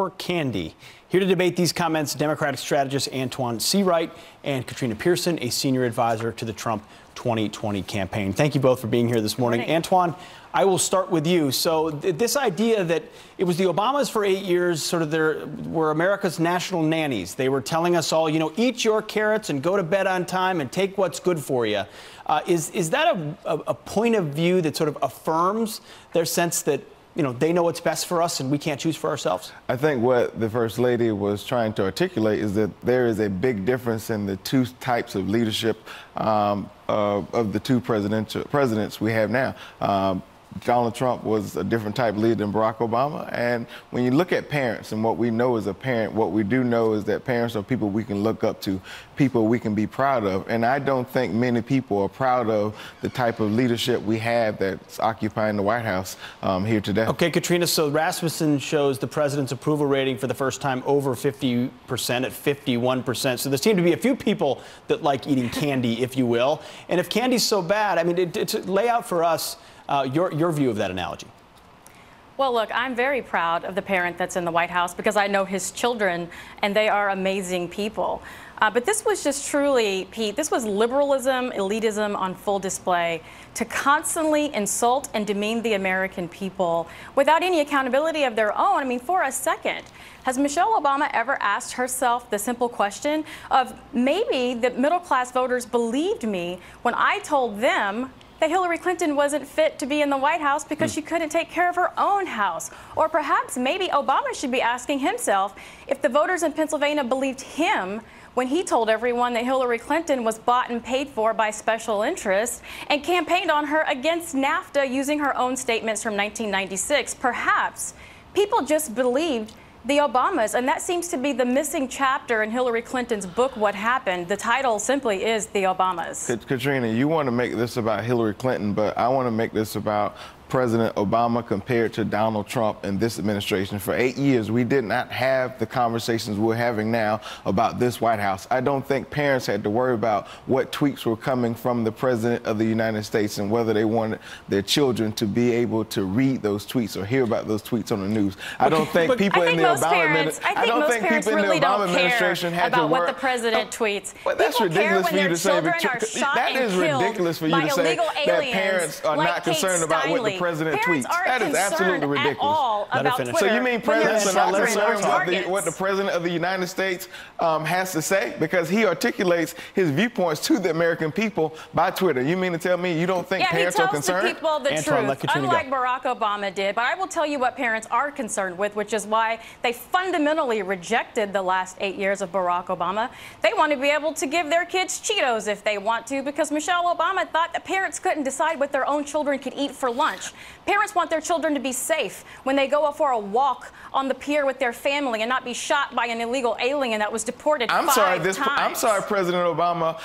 candy. Here to debate these comments, Democratic strategist Antoine Seawright and Katrina Pierson, a senior advisor to the Trump 2020 campaign. Thank you both for being here this morning. Antoine, I will start with you. So this idea that it was the Obamas for 8 years, sort of were America's national nannies. They were telling us all, eat your carrots and go to bed on time and take what's good for you. Is that a point of view that sort of affirms their sense that they know what's best for us and we can't choose for ourselves? I think what the First Lady was trying to articulate is that there is a big difference in the two types of leadership of the two presidents we have now. Donald Trump was a different type of leader than Barack Obama. And when you look at parents and what we know as a parent, what we do know is that parents are people we can look up to, people we can be proud of. And I don't think many people are proud of the type of leadership we have that's occupying the White House here today. Okay, Katrina, so Rasmussen shows the president's approval rating for the first time over 50% at 51%. So there seem to be a few people that like eating candy, if you will. And if candy's so bad, I mean, lay out for us your view of that analogy. Well, look, I'm very proud of the parent that's in the White House because I know his children, and they are amazing people. But this was just truly, Pete, this was liberalism, elitism on full display to constantly insult and demean the American people without any accountability of their own. I mean, for a second, has Michelle Obama ever asked herself the simple question of maybe the middle-class voters believed me when I told them that Hillary Clinton wasn't fit to be in the White House because she couldn't take care of her own house? Or perhaps maybe Obama should be asking himself if the voters in Pennsylvania believed him when he told everyone that Hillary Clinton was bought and paid for by special interests and campaigned on her against NAFTA using her own statements from 1996. Perhaps people just believed the Obamas, and that seems to be the missing chapter in Hillary Clinton's book, What Happened. The title simply is The Obamas. Katrina, you want to make this about Hillary Clinton, but I want to make this about President Obama compared to Donald Trump and this administration. For 8 years, we did not have the conversations we're having now about this White House. I don't think parents had to worry about what tweets were coming from the President of the United States and whether they wanted their children to be able to read those tweets or hear about those tweets on the news. I don't think people in the Obama administration had to worry about what the president tweets. But that's ridiculous for you to say. That is ridiculous for you to say that parents are not concerned about what the president tweets. That is absolutely ridiculous. So you mean presidents are not concerned about what the president of the United States has to say? Because he articulates his viewpoints to the American people by Twitter. You mean to tell me you don't think parents are concerned? He tells the people the truth, unlike Barack Obama did. But I will tell you what parents are concerned with, which is why they fundamentally rejected the last 8 years of Barack Obama. They want to be able to give their kids Cheetos if they want to, because Michelle Obama thought that parents couldn't decide what their own children could eat for lunch. Parents want their children to be safe when they go for a walk on the pier with their family and not be shot by an illegal alien that was deported five times. I'm sorry President Obama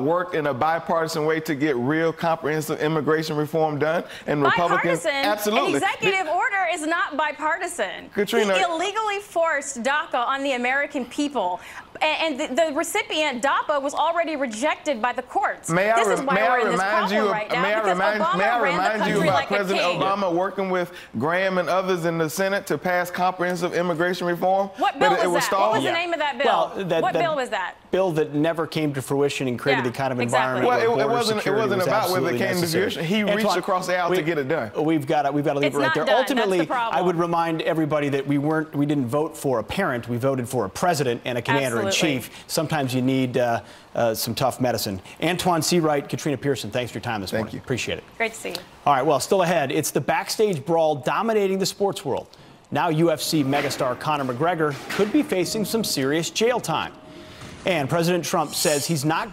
worked in a bipartisan way to get real comprehensive immigration reform done. And Republicans, absolutely. An executive order is not bipartisan. Katrina, he illegally forced DACA on the American people. And the recipient, DAPA, was already rejected by the courts. May I remind you about President Obama working with Graham and others in the Senate to pass comprehensive immigration reform? What bill was that? What was the name of that bill? Well, what bill was that? Bill that never came to fruition and created the kind of environment where it wasn't about whether it came to fruition. He reached across the aisle to get it done. We've got to leave it right there. Ultimately, I would remind everybody that we didn't vote for a parent. We voted for a president and a commander-in-chief. Sometimes you need some tough medicine. Antoine Seawright, Katrina Pierson, thanks for your time this morning. Thank you. Appreciate it. Great to see you. All right, well, still ahead, it's the backstage brawl dominating the sports world. Now UFC megastar Conor McGregor could be facing some serious jail time. And President Trump says he's not going